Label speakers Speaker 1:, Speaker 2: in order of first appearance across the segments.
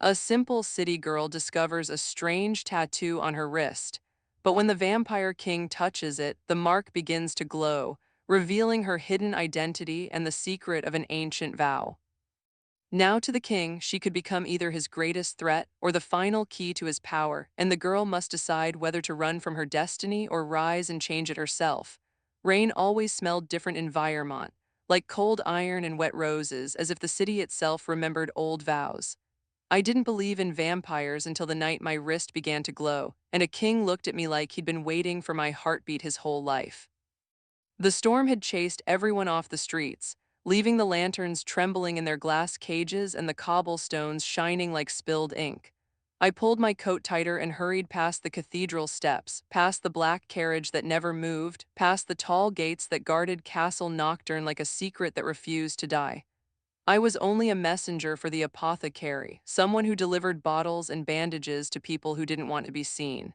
Speaker 1: A simple city girl discovers a strange tattoo on her wrist, but when the vampire king touches it, the mark begins to glow, revealing her hidden identity and the secret of an ancient vow. Now to the king, she could become either his greatest threat or the final key to his power, and the girl must decide whether to run from her destiny or rise and change it herself. Rain always smelled different in Weiermont, like cold iron and wet roses, as if the city itself remembered old vows. I didn't believe in vampires until the night my wrist began to glow, and a king looked at me like he'd been waiting for my heartbeat his whole life. The storm had chased everyone off the streets, leaving the lanterns trembling in their glass cages and the cobblestones shining like spilled ink. I pulled my coat tighter and hurried past the cathedral steps, past the black carriage that never moved, past the tall gates that guarded Castle Nocturne like a secret that refused to die. I was only a messenger for the apothecary, someone who delivered bottles and bandages to people who didn't want to be seen.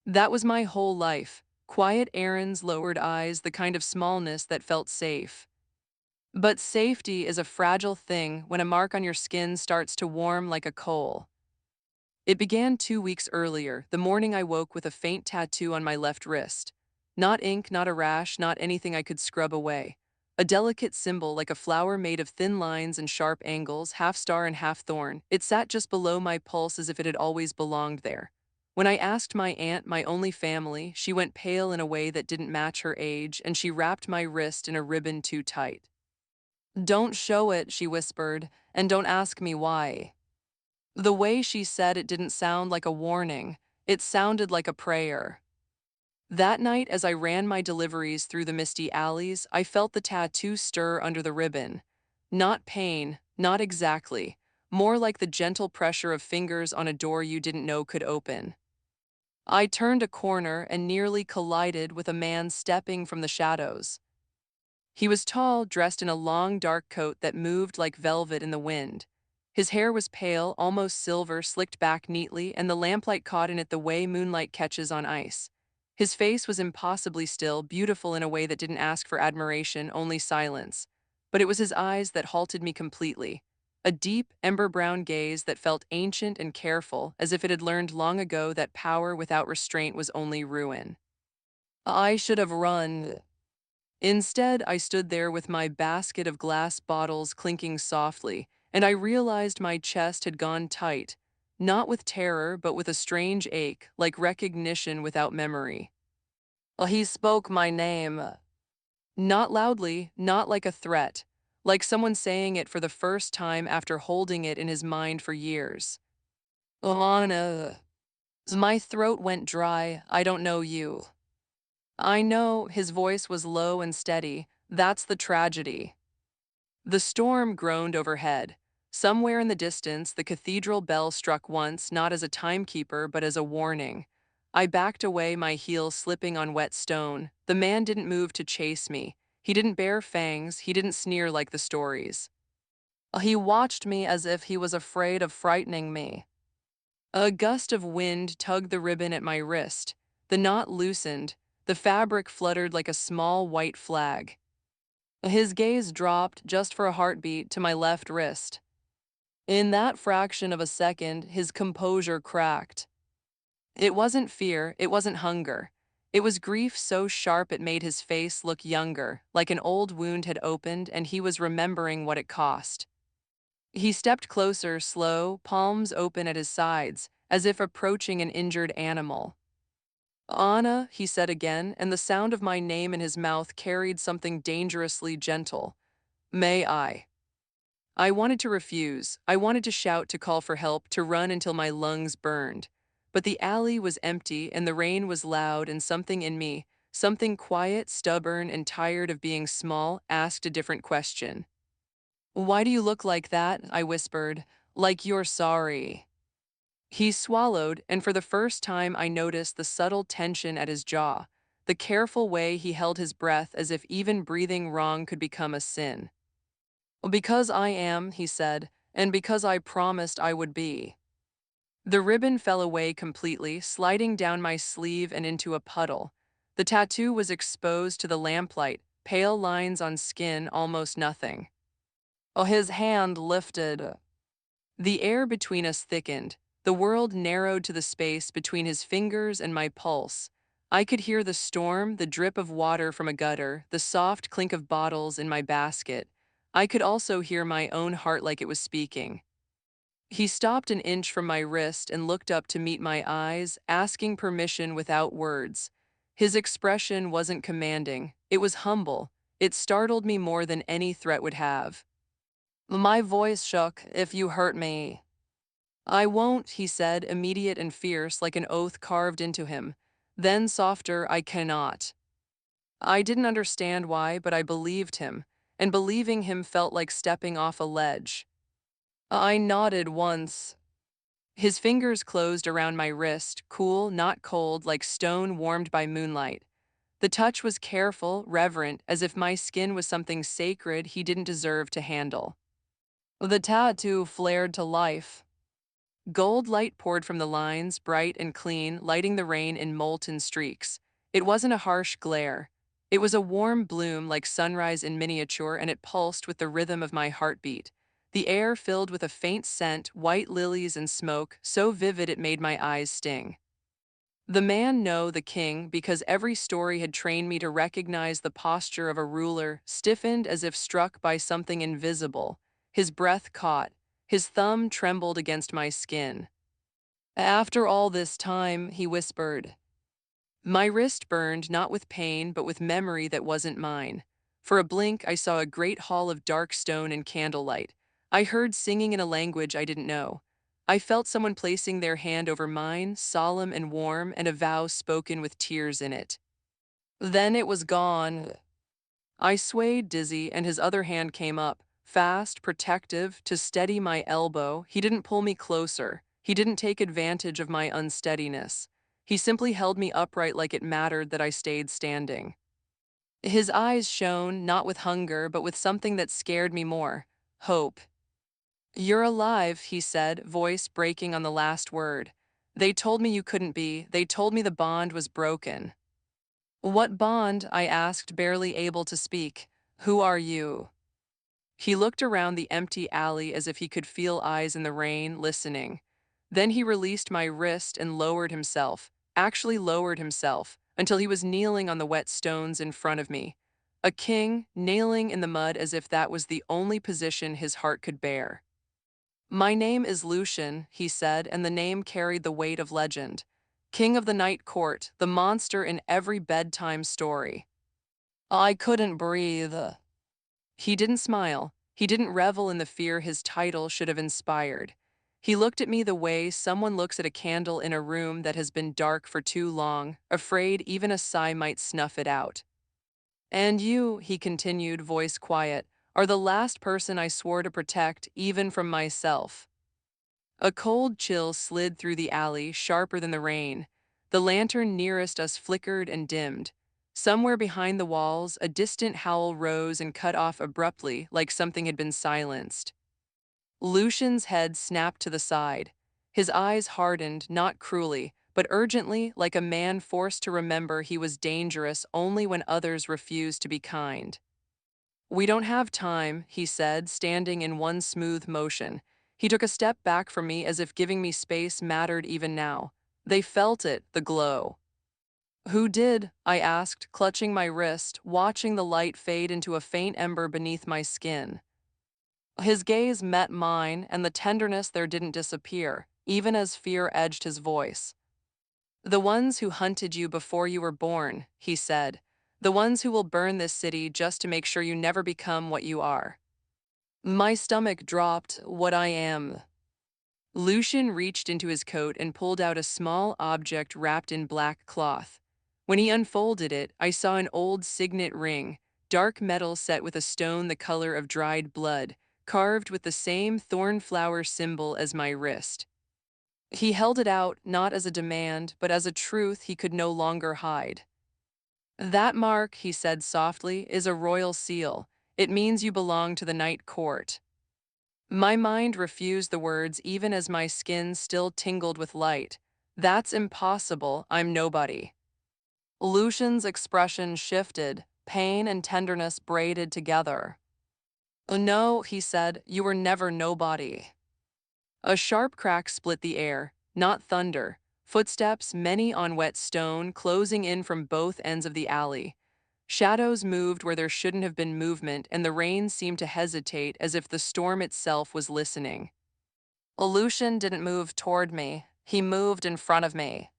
Speaker 1: That was my whole life. Quiet errands, lowered eyes, the kind of smallness that felt safe. But safety is a fragile thing when a mark on your skin starts to warm like a coal. It began 2 weeks earlier, the morning I woke with a faint tattoo on my left wrist. Not ink, not a rash, not anything I could scrub away. A delicate symbol like a flower made of thin lines and sharp angles, half star and half thorn. It sat just below my pulse as if it had always belonged there. When I asked my aunt, my only family, she went pale in a way that didn't match her age, and she wrapped my wrist in a ribbon too tight. "Don't show it," she whispered, "and don't ask me why." The way she said it didn't sound like a warning, it sounded like a prayer. That night, as I ran my deliveries through the misty alleys, I felt the tattoo stir under the ribbon. Not pain, not exactly, more like the gentle pressure of fingers on a door you didn't know could open. I turned a corner and nearly collided with a man stepping from the shadows. He was tall, dressed in a long, dark coat that moved like velvet in the wind. His hair was pale, almost silver, slicked back neatly, and the lamplight caught in it the way moonlight catches on ice. His face was impossibly still, beautiful in a way that didn't ask for admiration, only silence. But it was his eyes that halted me completely. A deep, ember-brown gaze that felt ancient and careful, as if it had learned long ago that power without restraint was only ruin. I should have run. Instead, I stood there with my basket of glass bottles clinking softly, and I realized my chest had gone tight, not with terror, but with a strange ache, like recognition without memory. He spoke my name. Not loudly, not like a threat, like someone saying it for the first time after holding it in his mind for years. Lana. My throat went dry. I don't know you. I know, his voice was low and steady. That's the tragedy. The storm groaned overhead. Somewhere in the distance, the cathedral bell struck once, not as a timekeeper, but as a warning. I backed away, my heels slipping on wet stone. The man didn't move to chase me. He didn't bare fangs, he didn't sneer like the stories. He watched me as if he was afraid of frightening me. A gust of wind tugged the ribbon at my wrist. The knot loosened. The fabric fluttered like a small white flag. His gaze dropped, just for a heartbeat, to my left wrist. In that fraction of a second, his composure cracked. It wasn't fear, it wasn't hunger. It was grief so sharp it made his face look younger, like an old wound had opened and he was remembering what it cost. He stepped closer, slow, palms open at his sides, as if approaching an injured animal. "Anna," he said again, and the sound of my name in his mouth carried something dangerously gentle. "May I?" I wanted to refuse. I wanted to shout, to call for help, to run until my lungs burned. But the alley was empty and the rain was loud, and something in me, something quiet, stubborn, and tired of being small, asked a different question. "Why do you look like that?" I whispered. "Like you're sorry." He swallowed, and for the first time I noticed the subtle tension at his jaw, the careful way he held his breath as if even breathing wrong could become a sin. "Because I am," he said, "and because I promised I would be." The ribbon fell away completely, sliding down my sleeve and into a puddle. The tattoo was exposed to the lamplight, pale lines on skin, almost nothing. His hand lifted. The air between us thickened. The world narrowed to the space between his fingers and my pulse. I could hear the storm, the drip of water from a gutter, the soft clink of bottles in my basket. I could also hear my own heart like it was speaking. He stopped an inch from my wrist and looked up to meet my eyes, asking permission without words. His expression wasn't commanding, it was humble. It startled me more than any threat would have. My voice shook. "If you hurt me." "I won't," he said, immediate and fierce, like an oath carved into him. Then softer, "I cannot." I didn't understand why, but I believed him, and believing him felt like stepping off a ledge. I nodded once. His fingers closed around my wrist, cool, not cold, like stone warmed by moonlight. The touch was careful, reverent, as if my skin was something sacred he didn't deserve to handle. The tattoo flared to life. Gold light poured from the lines, bright and clean, lighting the rain in molten streaks. It wasn't a harsh glare. It was a warm bloom like sunrise in miniature, and it pulsed with the rhythm of my heartbeat. The air filled with a faint scent, white lilies and smoke, so vivid it made my eyes sting. The man, no, the king, because every story had trained me to recognize the posture of a ruler, stiffened as if struck by something invisible. His breath caught. His thumb trembled against my skin. "After all this time," he whispered. My wrist burned, not with pain, but with memory that wasn't mine. For a blink, I saw a great hall of dark stone and candlelight. I heard singing in a language I didn't know. I felt someone placing their hand over mine, solemn and warm, and a vow spoken with tears in it. Then it was gone. I swayed dizzy, and his other hand came up, fast, protective, to steady my elbow. He didn't pull me closer. He didn't take advantage of my unsteadiness. He simply held me upright like it mattered that I stayed standing. His eyes shone, not with hunger, but with something that scared me more: hope. "You're alive," he said, voice breaking on the last word. "They told me you couldn't be. They told me the bond was broken." "What bond?" I asked, barely able to speak. "Who are you?" He looked around the empty alley as if he could feel eyes in the rain, listening. Then he released my wrist and lowered himself, actually lowered himself, until he was kneeling on the wet stones in front of me. A king, nailing in the mud as if that was the only position his heart could bear. "My name is Lucien," he said, and the name carried the weight of legend. King of the Night Court, the monster in every bedtime story. I couldn't breathe. He didn't smile. He didn't revel in the fear his title should have inspired. He looked at me the way someone looks at a candle in a room that has been dark for too long, afraid even a sigh might snuff it out. "And you," he continued, voice quiet, "are the last person I swore to protect, even from myself." A cold chill slid through the alley, sharper than the rain. The lantern nearest us flickered and dimmed. Somewhere behind the walls, a distant howl rose and cut off abruptly, like something had been silenced. Lucian's head snapped to the side. His eyes hardened, not cruelly, but urgently, like a man forced to remember he was dangerous only when others refused to be kind. "We don't have time," he said, standing in one smooth motion. He took a step back from me as if giving me space mattered even now. They felt it, the glow. "Who did?" I asked, clutching my wrist, watching the light fade into a faint ember beneath my skin. His gaze met mine, and the tenderness there didn't disappear, even as fear edged his voice. "The ones who hunted you before you were born," he said. "The ones who will burn this city just to make sure you never become what you are." My stomach dropped. "What I am." Lucien reached into his coat and pulled out a small object wrapped in black cloth. When he unfolded it, I saw an old signet ring, dark metal set with a stone the color of dried blood, carved with the same thorn flower symbol as my wrist. He held it out, not as a demand, but as a truth he could no longer hide. "That mark," he said softly, "is a royal seal. It means you belong to the Night Court." My mind refused the words even as my skin still tingled with light. "That's impossible. I'm nobody." Lucian's expression shifted, pain and tenderness braided together. "No," he said, "you were never nobody." A sharp crack split the air, not thunder. Footsteps, many on wet stone, closing in from both ends of the alley. Shadows moved where there shouldn't have been movement, and the rain seemed to hesitate as if the storm itself was listening. Lucien didn't move toward me. He moved in front of me.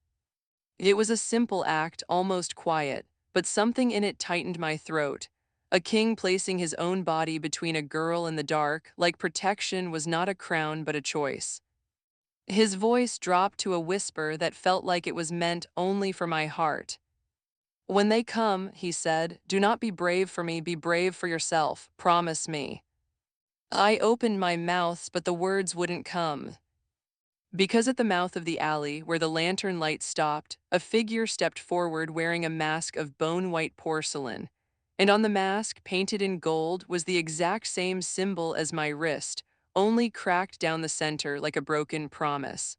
Speaker 1: It was a simple act, almost quiet, but something in it tightened my throat. A king placing his own body between a girl in the dark, like protection was not a crown but a choice. His voice dropped to a whisper that felt like it was meant only for my heart. "When they come," he said, "do not be brave for me, be brave for yourself. Promise me." I opened my mouth, but the words wouldn't come. Because at the mouth of the alley, where the lantern light stopped, a figure stepped forward wearing a mask of bone-white porcelain. And on the mask, painted in gold, was the exact same symbol as my wrist, only cracked down the center like a broken promise.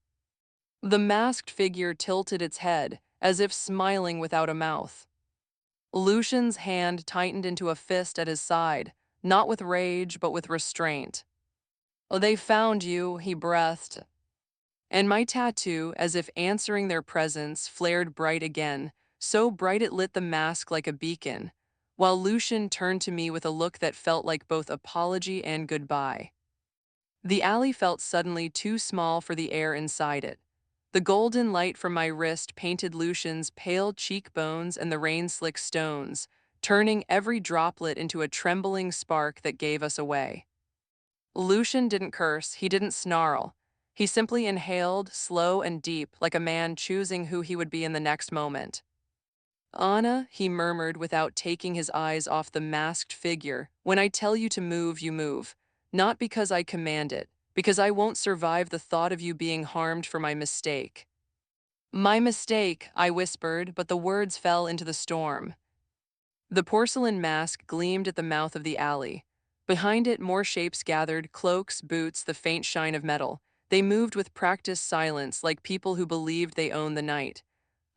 Speaker 1: The masked figure tilted its head, as if smiling without a mouth. Lucian's hand tightened into a fist at his side, not with rage, but with restraint. "Oh, they found you," he breathed. And my tattoo, as if answering their presence, flared bright again, so bright it lit the mask like a beacon, while Lucien turned to me with a look that felt like both apology and goodbye. The alley felt suddenly too small for the air inside it. The golden light from my wrist painted Lucian's pale cheekbones and the rain-slick stones, turning every droplet into a trembling spark that gave us away. Lucien didn't curse, he didn't snarl. He simply inhaled, slow and deep, like a man choosing who he would be in the next moment. "Anna," he murmured without taking his eyes off the masked figure, "when I tell you to move, you move. Not because I command it, because I won't survive the thought of you being harmed for my mistake." "My mistake," I whispered, but the words fell into the storm. The porcelain mask gleamed at the mouth of the alley. Behind it, more shapes gathered, cloaks, boots, the faint shine of metal. They moved with practiced silence, like people who believed they owned the night.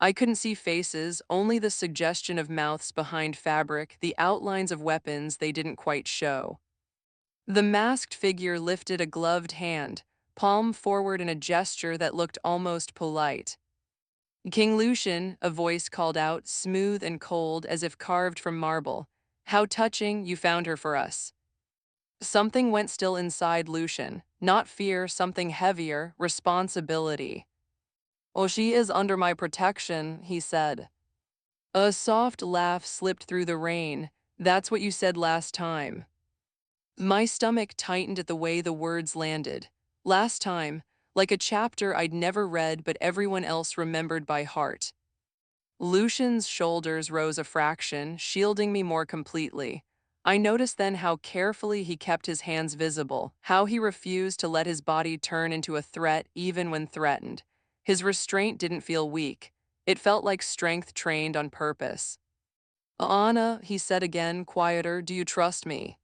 Speaker 1: I couldn't see faces, only the suggestion of mouths behind fabric, the outlines of weapons they didn't quite show. The masked figure lifted a gloved hand, palm forward in a gesture that looked almost polite. "King Lucien," a voice called out, smooth and cold as if carved from marble. "How touching you found her for us." Something went still inside Lucien, not fear, something heavier, responsibility. "Oh, she is under my protection," he said. A soft laugh slipped through the rain. "That's what you said last time." My stomach tightened at the way the words landed. Last time, like a chapter I'd never read but everyone else remembered by heart. Lucian's shoulders rose a fraction, shielding me more completely. I noticed then how carefully he kept his hands visible, how he refused to let his body turn into a threat even when threatened. His restraint didn't feel weak. It felt like strength trained on purpose. "Anna," he said again, quieter, "do you trust me?"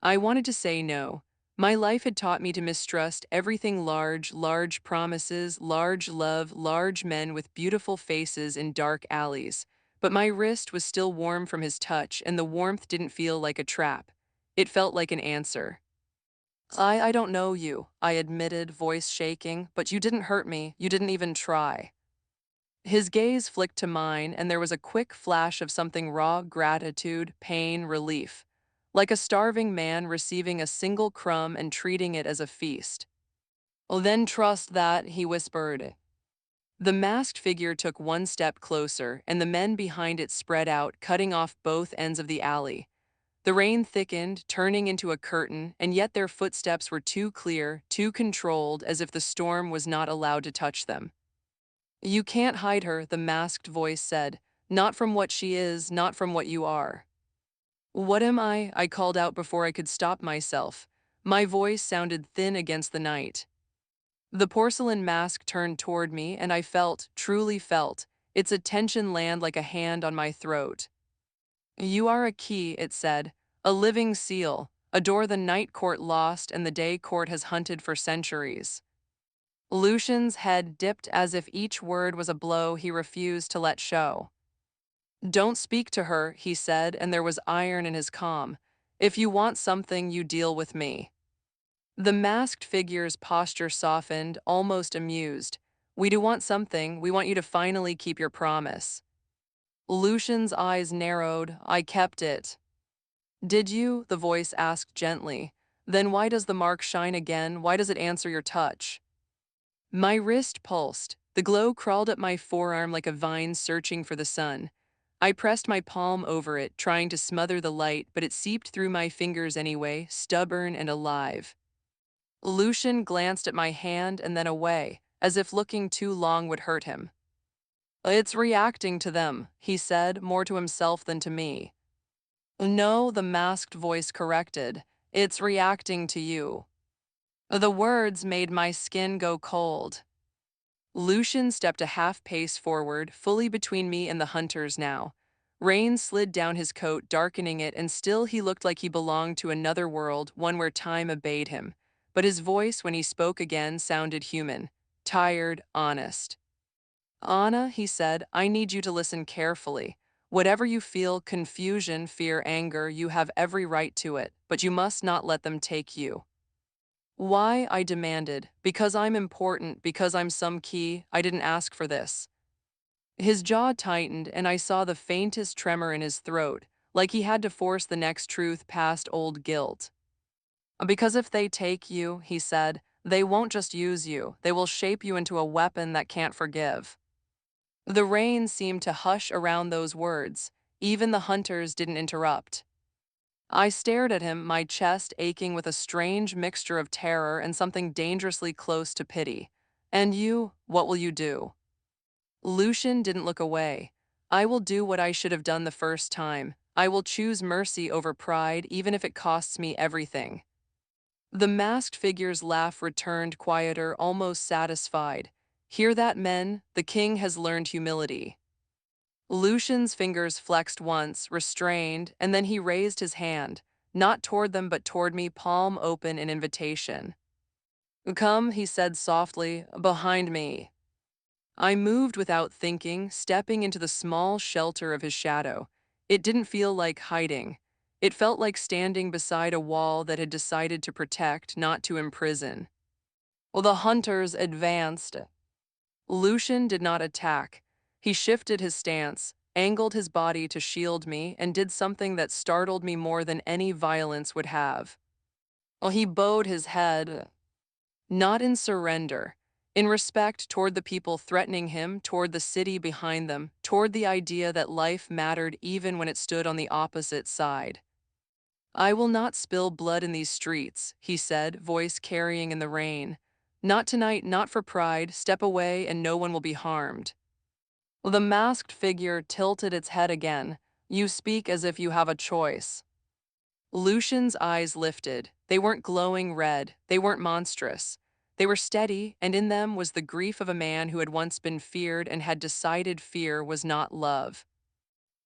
Speaker 1: I wanted to say no. My life had taught me to mistrust everything large, large promises, large love, large men with beautiful faces in dark alleys. But my wrist was still warm from his touch, and the warmth didn't feel like a trap. It felt like an answer. I don't know you," I admitted, voice shaking, "but you didn't hurt me, you didn't even try." His gaze flicked to mine, and there was a quick flash of something raw: gratitude, pain, relief. Like a starving man receiving a single crumb and treating it as a feast. "Oh, then trust that," he whispered. The masked figure took one step closer, and the men behind it spread out, cutting off both ends of the alley. The rain thickened, turning into a curtain, and yet their footsteps were too clear, too controlled, as if the storm was not allowed to touch them. "You can't hide her," the masked voice said. "Not from what she is, not from what you are." "What am I?" I called out before I could stop myself. My voice sounded thin against the night. The porcelain mask turned toward me, and I felt, truly felt, its attention land like a hand on my throat. "You are a key," it said, "a living seal, a door the night court lost and the day court has hunted for centuries." Lucian's head dipped as if each word was a blow he refused to let show. "Don't speak to her," he said, and there was iron in his calm. "If you want something, you deal with me." The masked figure's posture softened, almost amused. We do want something. We want you to finally keep your promise. Lucian's eyes narrowed. I kept it. Did you? The voice asked gently. Then why does the mark shine again? Why does it answer your touch? My wrist pulsed. The glow crawled up my forearm like a vine searching for the sun. I pressed my palm over it, trying to smother the light, but it seeped through my fingers anyway, stubborn and alive. Lucian glanced at my hand and then away, as if looking too long would hurt him. It's reacting to them, he said, more to himself than to me. No, the masked voice corrected. It's reacting to you. The words made my skin go cold. Lucian stepped a half pace forward, fully between me and the hunters now. Rain slid down his coat, darkening it, and still he looked like he belonged to another world, one where time obeyed him. But his voice, when he spoke again, sounded human, tired, honest. Anna, he said, I need you to listen carefully. Whatever you feel, confusion, fear, anger, you have every right to it, but you must not let them take you. Why? I demanded. Because I'm important, because I'm some key, I didn't ask for this. His jaw tightened, and I saw the faintest tremor in his throat, like he had to force the next truth past old guilt. Because if they take you, he said, they won't just use you, they will shape you into a weapon that can't forgive. The rain seemed to hush around those words. Even the hunters didn't interrupt. I stared at him, my chest aching with a strange mixture of terror and something dangerously close to pity. And you, what will you do? Lucien didn't look away. I will do what I should have done the first time. I will choose mercy over pride, even if it costs me everything. The masked figure's laugh returned quieter, almost satisfied. Hear that, men? The king has learned humility. Lucian's fingers flexed once, restrained, and then he raised his hand, not toward them but toward me, palm open in invitation. Come, he said softly, behind me. I moved without thinking, stepping into the small shelter of his shadow. It didn't feel like hiding. It felt like standing beside a wall that had decided to protect, not to imprison. Well, the hunters advanced. Lucien did not attack. He shifted his stance, angled his body to shield me, and did something that startled me more than any violence would have. Well, he bowed his head, not in surrender, in respect toward the people threatening him, toward the city behind them, toward the idea that life mattered even when it stood on the opposite side. I will not spill blood in these streets, he said, voice carrying in the rain. Not tonight, not for pride. Step away and no one will be harmed. The masked figure tilted its head again. You speak as if you have a choice. Lucian's eyes lifted. They weren't glowing red. They weren't monstrous. They were steady, and in them was the grief of a man who had once been feared and had decided fear was not love.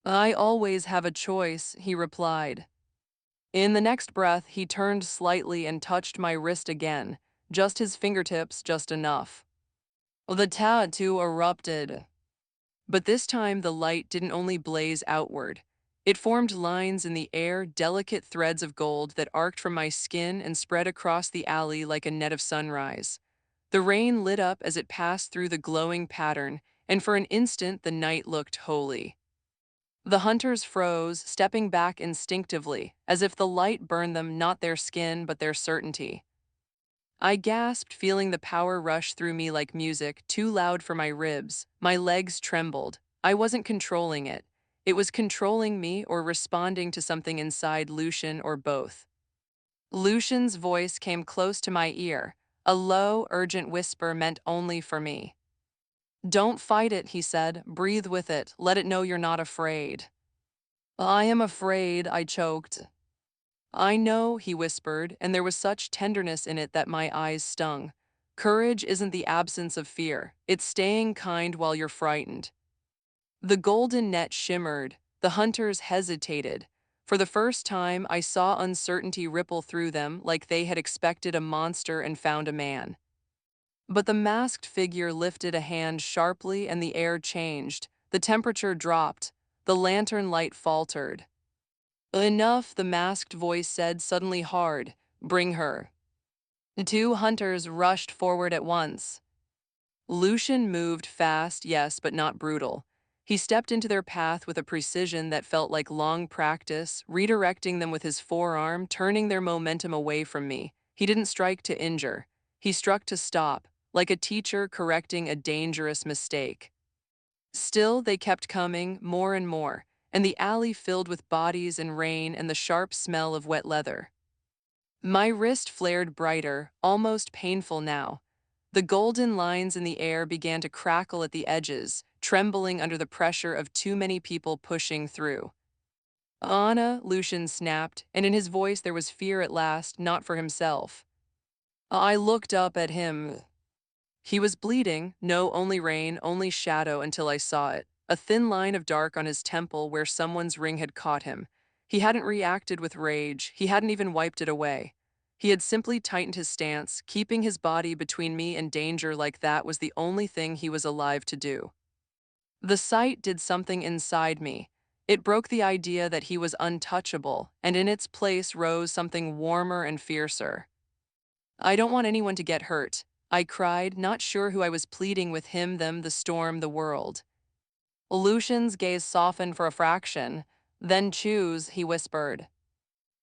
Speaker 1: I always have a choice, he replied. In the next breath, he turned slightly and touched my wrist again, just his fingertips, just enough. The tattoo erupted. But this time the light didn't only blaze outward. It formed lines in the air, delicate threads of gold that arced from my skin and spread across the alley like a net of sunrise. The rain lit up as it passed through the glowing pattern, and for an instant the night looked holy. The hunters froze, stepping back instinctively, as if the light burned them, not their skin, but their certainty. I gasped, feeling the power rush through me like music, too loud for my ribs. My legs trembled. I wasn't controlling it. It was controlling me or responding to something inside Lucien or both. Lucien's voice came close to my ear, a low, urgent whisper meant only for me. Don't fight it, he said. Breathe with it. Let it know you're not afraid. I am afraid, I choked. I know, he whispered, and there was such tenderness in it that my eyes stung. Courage isn't the absence of fear. It's staying kind while you're frightened. The golden net shimmered. The hunters hesitated. For the first time, I saw uncertainty ripple through them like they had expected a monster and found a man. But the masked figure lifted a hand sharply and the air changed. The temperature dropped. The lantern light faltered. Enough, the masked voice said, suddenly hard. Bring her. The two hunters rushed forward at once. Lucien moved fast, yes, but not brutal. He stepped into their path with a precision that felt like long practice, redirecting them with his forearm, turning their momentum away from me. He didn't strike to injure. He struck to stop, like a teacher correcting a dangerous mistake. Still, they kept coming, more and more, and the alley filled with bodies and rain and the sharp smell of wet leather. My wrist flared brighter, almost painful now. The golden lines in the air began to crackle at the edges, trembling under the pressure of too many people pushing through. Anna, Lucien snapped, and in his voice there was fear at last, not for himself. I looked up at him. He was bleeding, no, only rain, only shadow until I saw it. A thin line of dark on his temple where someone's ring had caught him. He hadn't reacted with rage, he hadn't even wiped it away. He had simply tightened his stance, keeping his body between me and danger like that was the only thing he was alive to do. The sight did something inside me. It broke the idea that he was untouchable, and in its place rose something warmer and fiercer. I don't want anyone to get hurt, I cried, not sure who I was pleading with him, them, the storm, the world. Lucian's gaze softened for a fraction. Then choose, he whispered.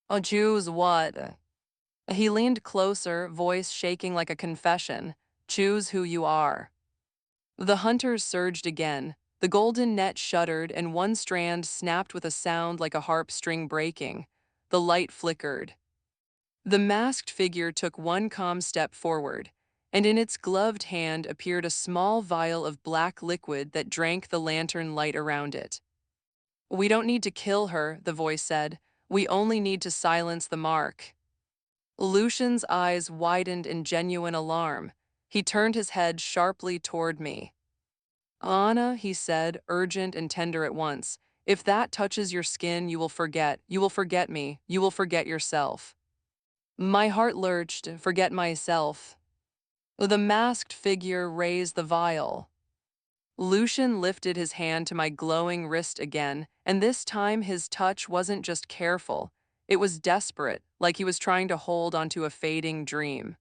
Speaker 1: Oh, choose what? He leaned closer, voice shaking like a confession. Choose who you are. The hunters surged again. The golden net shuddered, and one strand snapped with a sound like a harp string breaking. The light flickered. The masked figure took one calm step forward, and in its gloved hand appeared a small vial of black liquid that drank the lantern light around it. We don't need to kill her, the voice said. We only need to silence the mark. Lucian's eyes widened in genuine alarm. He turned his head sharply toward me. Anna, he said, urgent and tender at once, if that touches your skin, you will forget me, you will forget yourself. My heart lurched, forget myself. The masked figure raised the vial. Lucien lifted his hand to my glowing wrist again, and this time his touch wasn't just careful. It was desperate, like he was trying to hold onto a fading dream.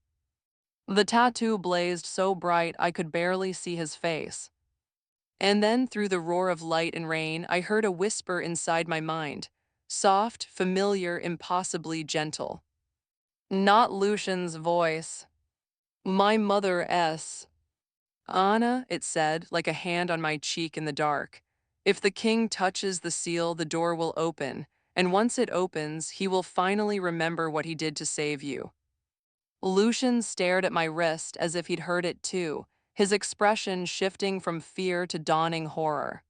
Speaker 1: The tattoo blazed so bright I could barely see his face. And then, through the roar of light and rain, I heard a whisper inside my mind. Soft, familiar, impossibly gentle. Not Lucian's voice. My mother S. Anna, it said, like a hand on my cheek in the dark. If the king touches the seal, the door will open, and once it opens, he will finally remember what he did to save you. Lucien stared at my wrist as if he'd heard it too, his expression shifting from fear to dawning horror.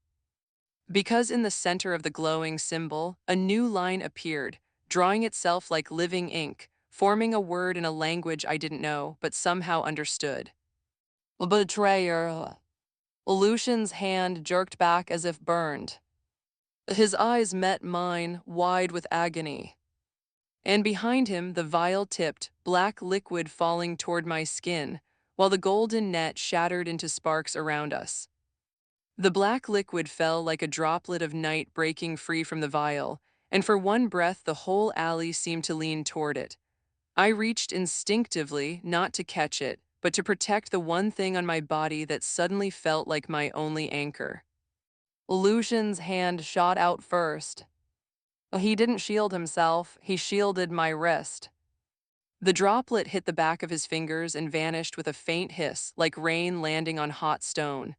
Speaker 1: Because in the center of the glowing symbol, a new line appeared, drawing itself like living ink, forming a word in a language I didn't know, but somehow understood. Betrayer. Lucian's hand jerked back as if burned. His eyes met mine, wide with agony. And behind him, the vial tipped, black liquid falling toward my skin, while the golden net shattered into sparks around us. The black liquid fell like a droplet of night breaking free from the vial, and for one breath the whole alley seemed to lean toward it. I reached instinctively, not to catch it, but to protect the one thing on my body that suddenly felt like my only anchor. Lucian's hand shot out first. He didn't shield himself, he shielded my wrist. The droplet hit the back of his fingers and vanished with a faint hiss, like rain landing on hot stone.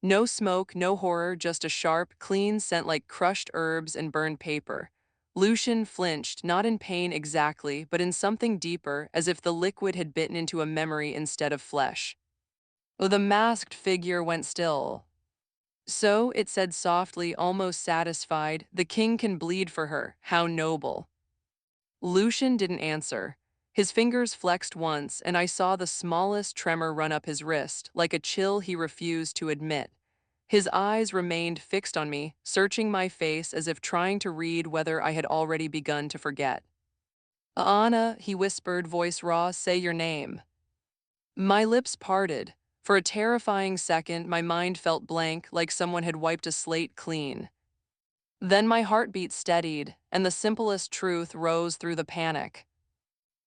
Speaker 1: No smoke, no horror, just a sharp, clean scent like crushed herbs and burned paper. Lucien flinched, not in pain exactly, but in something deeper, as if the liquid had bitten into a memory instead of flesh. The masked figure went still. So, it said softly, almost satisfied, the king can bleed for her, how noble. Lucien didn't answer. His fingers flexed once, and I saw the smallest tremor run up his wrist, like a chill he refused to admit. His eyes remained fixed on me, searching my face as if trying to read whether I had already begun to forget. Anna, he whispered, voice raw, say your name. My lips parted. For a terrifying second, my mind felt blank, like someone had wiped a slate clean. Then my heartbeat steadied, and the simplest truth rose through the panic.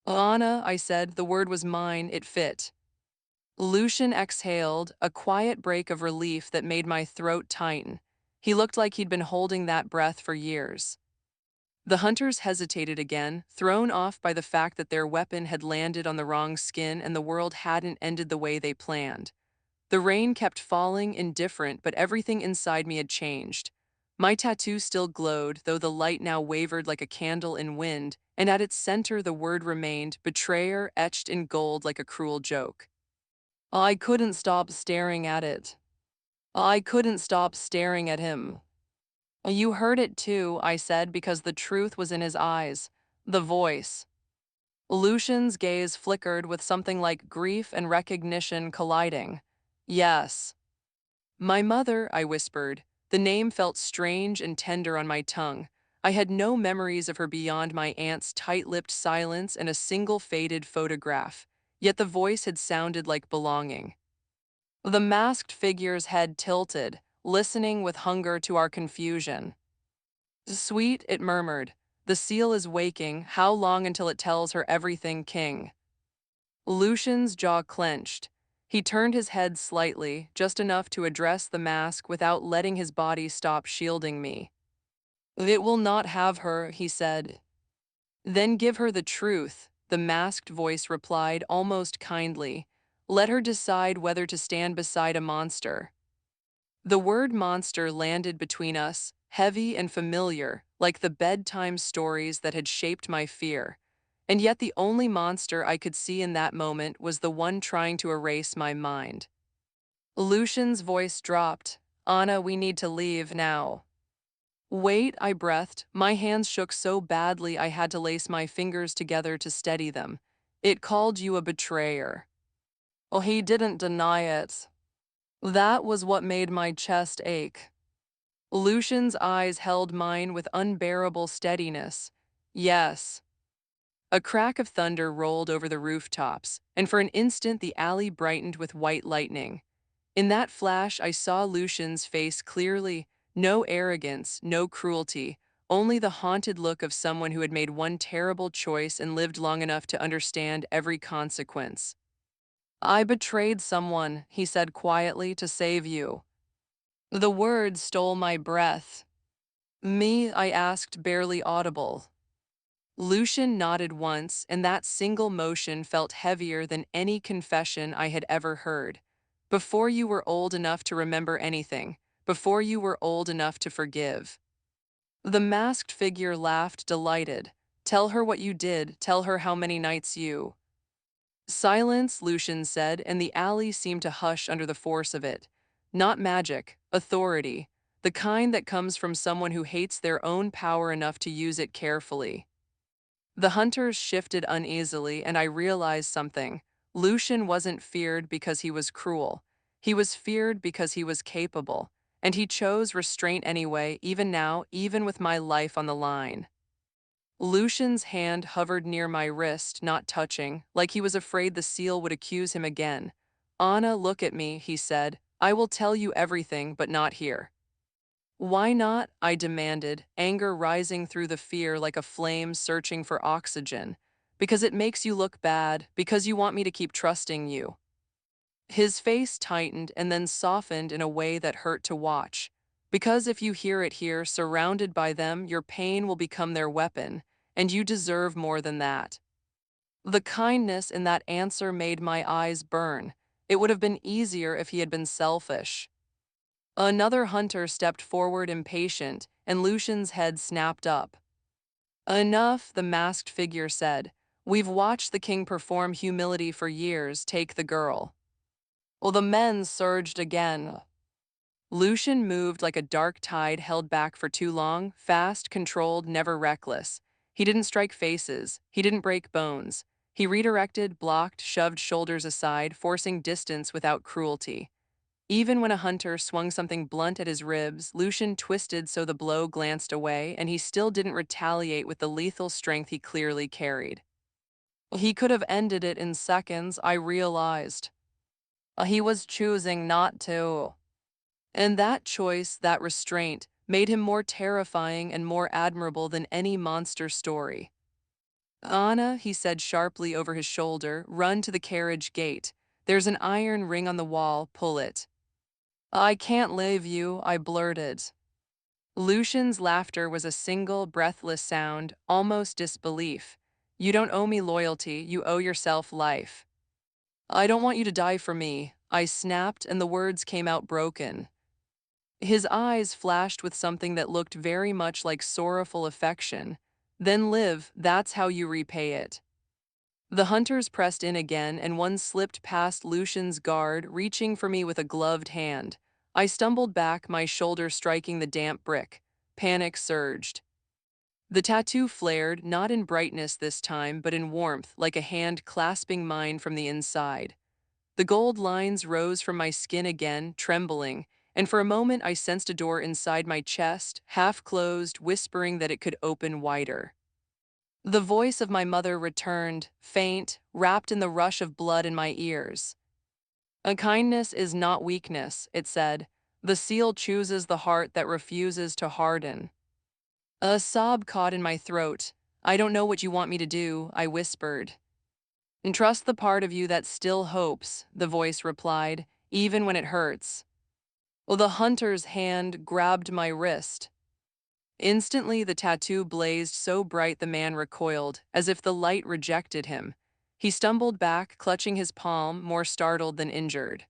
Speaker 1: Anna, I said, the word was mine, it fit. Lucien exhaled, a quiet break of relief that made my throat tighten. He looked like he'd been holding that breath for years. The hunters hesitated again, thrown off by the fact that their weapon had landed on the wrong skin and the world hadn't ended the way they planned. The rain kept falling, indifferent, but everything inside me had changed. My tattoo still glowed, though the light now wavered like a candle in wind, and at its center the word remained, betrayer, etched in gold like a cruel joke. I couldn't stop staring at it. I couldn't stop staring at him. You heard it too, I said, because the truth was in his eyes. The voice. Lucian's gaze flickered with something like grief and recognition colliding. Yes. My mother, I whispered. The name felt strange and tender on my tongue. I had no memories of her beyond my aunt's tight-lipped silence and a single faded photograph, yet the voice had sounded like belonging. The masked figure's head tilted, listening with hunger to our confusion. Sweet, it murmured. The seal is waking. How long until it tells her everything, King? Lucian's jaw clenched. He turned his head slightly, just enough to address the mask without letting his body stop shielding me. It will not have her, he said. Then give her the truth, the masked voice replied almost kindly. Let her decide whether to stand beside a monster. The word monster landed between us, heavy and familiar, like the bedtime stories that had shaped my fear. And yet the only monster I could see in that moment was the one trying to erase my mind. Lucian's voice dropped. Anna, we need to leave now. Wait, I breathed. My hands shook so badly I had to lace my fingers together to steady them. It called you a betrayer. Oh, he didn't deny it. That was what made my chest ache. Lucian's eyes held mine with unbearable steadiness. Yes. A crack of thunder rolled over the rooftops, and for an instant the alley brightened with white lightning. In that flash, I saw Lucian's face clearly, no arrogance, no cruelty, only the haunted look of someone who had made one terrible choice and lived long enough to understand every consequence. I betrayed someone, he said quietly, to save you. The words stole my breath. Me, I asked, barely audible. Lucien nodded once, and that single motion felt heavier than any confession I had ever heard. Before you were old enough to remember anything, before you were old enough to forgive. The masked figure laughed, delighted. Tell her what you did, tell her how many nights you. Silence, Lucien said, and the alley seemed to hush under the force of it. Not magic, authority, the kind that comes from someone who hates their own power enough to use it carefully. The hunters shifted uneasily, and I realized something. Lucien wasn't feared because he was cruel. He was feared because he was capable, and he chose restraint anyway, even now, even with my life on the line. Lucian's hand hovered near my wrist, not touching, like he was afraid the seal would accuse him again. Anna, look at me, he said. I will tell you everything, but not here. Why not? I demanded, anger rising through the fear like a flame searching for oxygen. Because it makes you look bad, because you want me to keep trusting you. His face tightened and then softened in a way that hurt to watch. Because if you hear it here, surrounded by them, your pain will become their weapon, and you deserve more than that. The kindness in that answer made my eyes burn. It would have been easier if he had been selfish. Another hunter stepped forward impatient, and Lucian's head snapped up. Enough, the masked figure said. We've watched the king perform humility for years, take the girl. Well, the men surged again. Lucien moved like a dark tide held back for too long, fast, controlled, never reckless. He didn't strike faces. He didn't break bones. He redirected, blocked, shoved shoulders aside, forcing distance without cruelty. Even when a hunter swung something blunt at his ribs, Lucien twisted so the blow glanced away, and he still didn't retaliate with the lethal strength he clearly carried. He could have ended it in seconds, I realized. He was choosing not to. And that choice, that restraint, made him more terrifying and more admirable than any monster story. Anna, he said sharply over his shoulder, run to the carriage gate. There's an iron ring on the wall, pull it. I can't leave you, I blurted. Lucian's laughter was a single, breathless sound, almost disbelief. You don't owe me loyalty, you owe yourself life. I don't want you to die for me, I snapped, and the words came out broken. His eyes flashed with something that looked very much like sorrowful affection. Then live, that's how you repay it. The hunters pressed in again, and one slipped past Lucian's guard, reaching for me with a gloved hand. I stumbled back, my shoulder striking the damp brick. Panic surged. The tattoo flared, not in brightness this time, but in warmth, like a hand clasping mine from the inside. The gold lines rose from my skin again, trembling, and for a moment I sensed a door inside my chest, half closed, whispering that it could open wider. The voice of my mother returned, faint, wrapped in the rush of blood in my ears. A kindness is not weakness, it said. The seal chooses the heart that refuses to harden. A sob caught in my throat. I don't know what you want me to do, I whispered. And trust the part of you that still hopes, the voice replied, even when it hurts. Well, the hunter's hand grabbed my wrist. Instantly, the tattoo blazed so bright the man recoiled, as if the light rejected him. He stumbled back, clutching his palm, more startled than injured.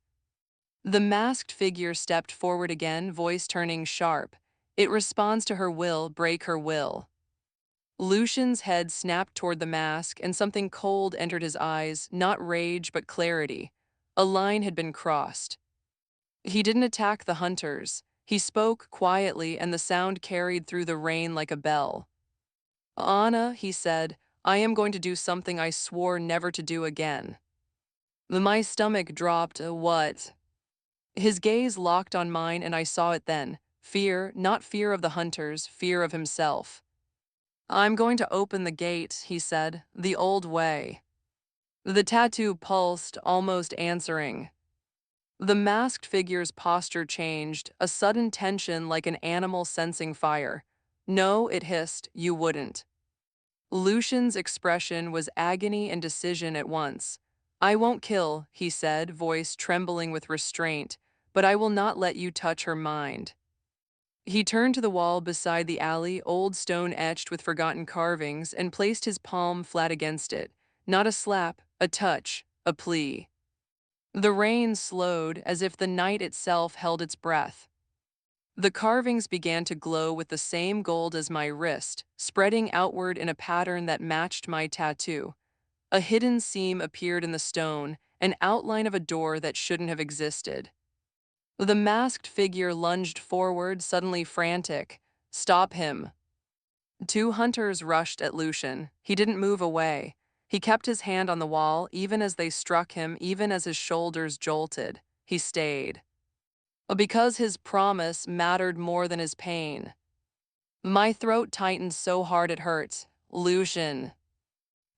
Speaker 1: The masked figure stepped forward again, voice turning sharp. It responds to her will, break her will. Lucian's head snapped toward the mask, and something cold entered his eyes, not rage but clarity. A line had been crossed. He didn't attack the hunters. He spoke quietly, and the sound carried through the rain like a bell. Anna, he said, I am going to do something I swore never to do again. My stomach dropped. What? His gaze locked on mine, and I saw it then. Fear, not fear of the hunters, fear of himself. I'm going to open the gate, he said, the old way. The tattoo pulsed, almost answering. The masked figure's posture changed, a sudden tension like an animal sensing fire. No, it hissed, you wouldn't. Lucian's expression was agony and decision at once. I won't kill, he said, voice trembling with restraint, but I will not let you touch her mind. He turned to the wall beside the alley, old stone etched with forgotten carvings, and placed his palm flat against it. Not a slap, a touch, a plea. The rain slowed, as if the night itself held its breath. The carvings began to glow with the same gold as my wrist, spreading outward in a pattern that matched my tattoo. A hidden seam appeared in the stone, an outline of a door that shouldn't have existed. The masked figure lunged forward, suddenly frantic. Stop him. Two hunters rushed at Lucien. He didn't move away. He kept his hand on the wall, even as they struck him, even as his shoulders jolted. He stayed. Because his promise mattered more than his pain. My throat tightened so hard it hurt. Lucien.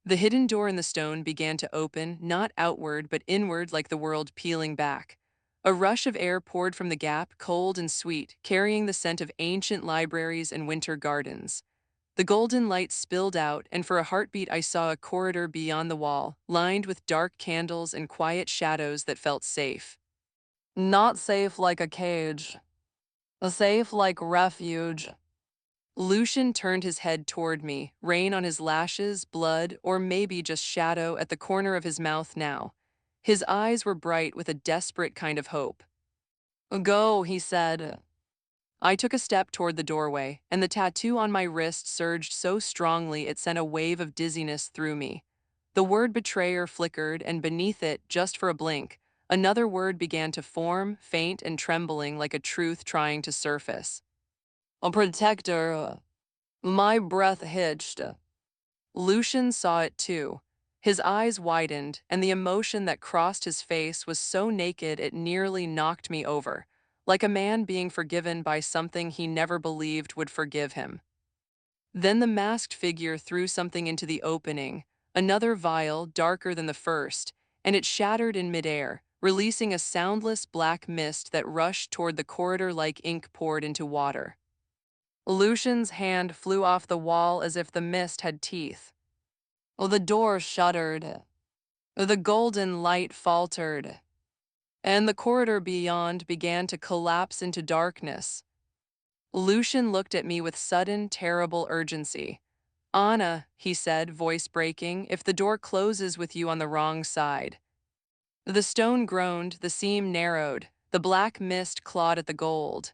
Speaker 1: The hidden door in the stone began to open, not outward, but inward like the world peeling back. A rush of air poured from the gap, cold and sweet, carrying the scent of ancient libraries and winter gardens. The golden light spilled out, and for a heartbeat I saw a corridor beyond the wall, lined with dark candles and quiet shadows that felt safe. Not safe like a cage. Safe like refuge. Lucien turned his head toward me, rain on his lashes, blood, or maybe just shadow at the corner of his mouth now. His eyes were bright with a desperate kind of hope. Go, he said. I took a step toward the doorway, and the tattoo on my wrist surged so strongly it sent a wave of dizziness through me. The word betrayer flickered, and beneath it, just for a blink, another word began to form, faint and trembling like a truth trying to surface. A protector. My breath hitched. Lucien saw it too. His eyes widened, and the emotion that crossed his face was so naked it nearly knocked me over, like a man being forgiven by something he never believed would forgive him. Then the masked figure threw something into the opening, another vial darker than the first, and it shattered in midair, releasing a soundless black mist that rushed toward the corridor like ink poured into water. Lucian's hand flew off the wall as if the mist had teeth. Oh, the door shuddered. The golden light faltered, and the corridor beyond began to collapse into darkness. Lucien looked at me with sudden, terrible urgency. Anna, he said, voice breaking, if the door closes with you on the wrong side. The stone groaned, the seam narrowed, the black mist clawed at the gold.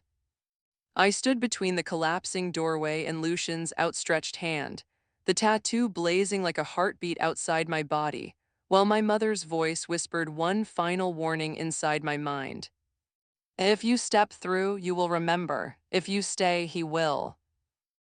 Speaker 1: I stood between the collapsing doorway and Lucien's outstretched hand, the tattoo blazing like a heartbeat outside my body, while my mother's voice whispered one final warning inside my mind. If you step through, you will remember. If you stay, he will.